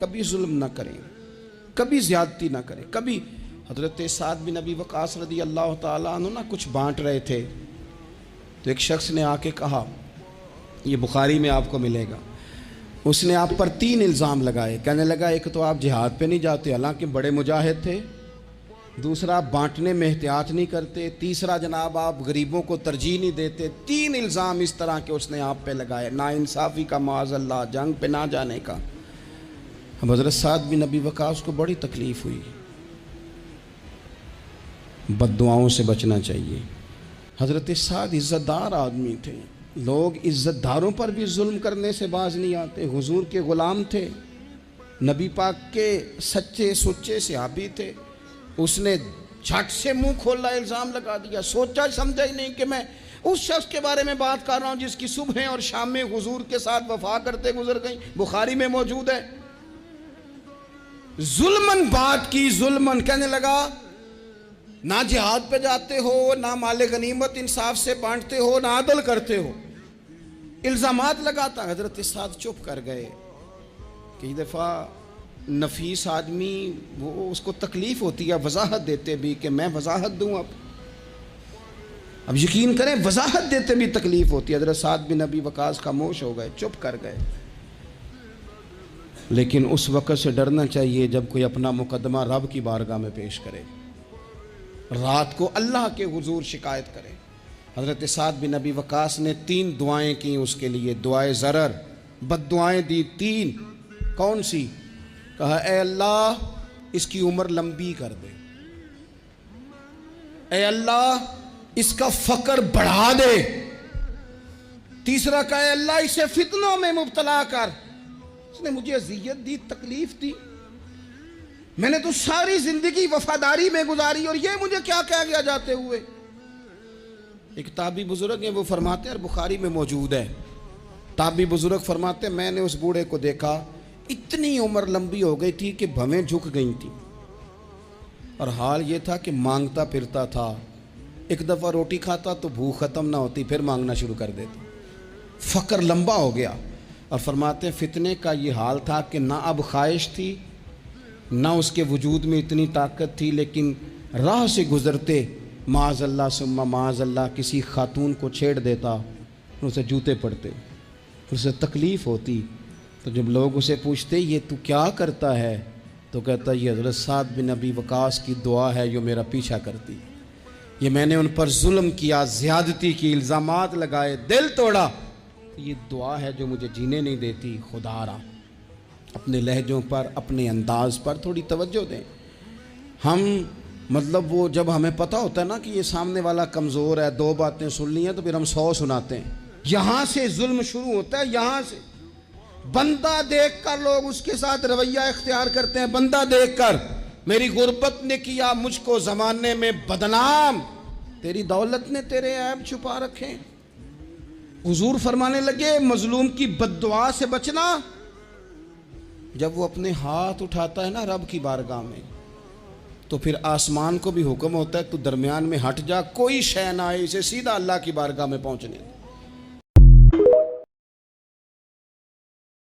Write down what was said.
کبھی ظلم نہ کریں، کبھی زیادتی نہ کریں، کبھی۔ حضرت سعد بن ابی وقاص رضی اللہ تعالیٰ عنہ نا کچھ بانٹ رہے تھے، تو ایک شخص نے آ کے کہا، یہ بخاری میں آپ کو ملے گا، اس نے آپ پر 3 الزام لگائے۔ کہنے لگا ایک تو آپ جہاد پہ نہیں جاتے حالانکہ بڑے مجاہد تھے، دوسرا آپ بانٹنے میں احتیاط نہیں کرتے، تیسرا جناب آپ غریبوں کو ترجیح نہیں دیتے۔ 3 الزام اس طرح کے اس نے آپ پہ لگائے، ناانصافی کا معاذ اللہ، جنگ پہ نہ جانے کا۔ اب حضرت سعد بن ابی وقاص کو بڑی تکلیف ہوئی۔ بد دعاؤں سے بچنا چاہیے۔ حضرت سعد عزت دار آدمی تھے، لوگ عزت داروں پر بھی ظلم کرنے سے باز نہیں آتے۔ حضور کے غلام تھے، نبی پاک کے سچے سچے صحابی تھے، اس نے جھٹ سے منہ کھولا الزام لگا دیا، سوچا سمجھا ہی نہیں کہ میں اس شخص کے بارے میں بات کر رہا ہوں جس کی صبح اور شام میں حضور کے ساتھ وفا کرتے گزر گئی، بخاری میں موجود ہے۔ ظلمن بات کی، ظلمن کہنے لگا نہ جہاد پہ جاتے ہو، نہ مال غنیمت انصاف سے بانٹتے ہو، نہ عدل کرتے ہو، الزامات لگاتا۔ حضرت سعد چپ کر گئے۔ کئی دفعہ نفیس آدمی وہ اس کو تکلیف ہوتی ہے وضاحت دیتے بھی کہ میں وضاحت دوں۔ اب یقین کریں وضاحت دیتے بھی تکلیف ہوتی ہے۔ حضرت سعد بن ابی وقاص خاموش ہو گئے، چپ کر گئے۔ لیکن اس وقت سے ڈرنا چاہیے جب کوئی اپنا مقدمہ رب کی بارگاہ میں پیش کرے، رات کو اللہ کے حضور شکایت کرے۔ حضرت سعد بن ابی وقاص نے 3 دعائیں کی اس کے لیے، دعائے ضرر، بد دعائیں دی 3۔ کون سی؟ کہا اے اللہ اس کی عمر لمبی کر دے، اے اللہ اس کا فقر بڑھا دے۔ تیسرا کہا اے اللہ اسے فتنوں میں مبتلا کر، اس نے مجھے اذیت دی، تکلیف دی، میں نے تو ساری زندگی وفاداری میں گزاری اور یہ مجھے کیا کہہ گیا جاتے ہوئے۔ ایک تابعی بزرگ ہیں، وہ فرماتے ہیں اور بخاری میں موجود ہے، تابعی بزرگ فرماتے ہیں میں نے اس بوڑھے کو دیکھا، اتنی عمر لمبی ہو گئی تھی کہ بھویں جھک گئی تھی، اور حال یہ تھا کہ مانگتا پھرتا تھا۔ ایک دفعہ روٹی کھاتا تو بھوک ختم نہ ہوتی، پھر مانگنا شروع کر دیتا، فقر لمبا ہو گیا۔ اور فرماتے ہیں فتنے کا یہ حال تھا کہ نہ اب خواہش تھی، نہ اس کے وجود میں اتنی طاقت تھی، لیکن راہ سے گزرتے معاذ اللہ ثم معاذ اللہ کسی خاتون کو چھیڑ دیتا، اسے جوتے پڑتے، اسے تکلیف ہوتی۔ تو جب لوگ اسے پوچھتے یہ تو کیا کرتا ہے، تو کہتا یہ حضرت سعد بن ابی وقاص کی دعا ہے جو میرا پیچھا کرتی، یہ میں نے ان پر ظلم کیا، زیادتی کی، الزامات لگائے، دل توڑا، یہ دعا ہے جو مجھے جینے نہیں دیتی۔ خدا را اپنے لہجوں پر، اپنے انداز پر تھوڑی توجہ دیں۔ ہم مطلب وہ جب ہمیں پتہ ہوتا ہے نا کہ یہ سامنے والا کمزور ہے، 2 باتیں سن لی ہیں تو پھر ہم 100 سناتے ہیں۔ یہاں سے ظلم شروع ہوتا ہے، یہاں سے بندہ دیکھ کر لوگ اس کے ساتھ رویہ اختیار کرتے ہیں۔ بندہ دیکھ کر میری غربت نے کیا مجھ کو زمانے میں بدنام، تیری دولت نے تیرے عیب چھپا رکھے۔ حضور فرمانے لگے مظلوم کی بد دعا سے بچنا، جب وہ اپنے ہاتھ اٹھاتا ہے نا رب کی بارگاہ میں، تو پھر آسمان کو بھی حکم ہوتا ہے تو درمیان میں ہٹ جا، کوئی شے نہ آئے، اسے سیدھا اللہ کی بارگاہ میں پہنچنے۔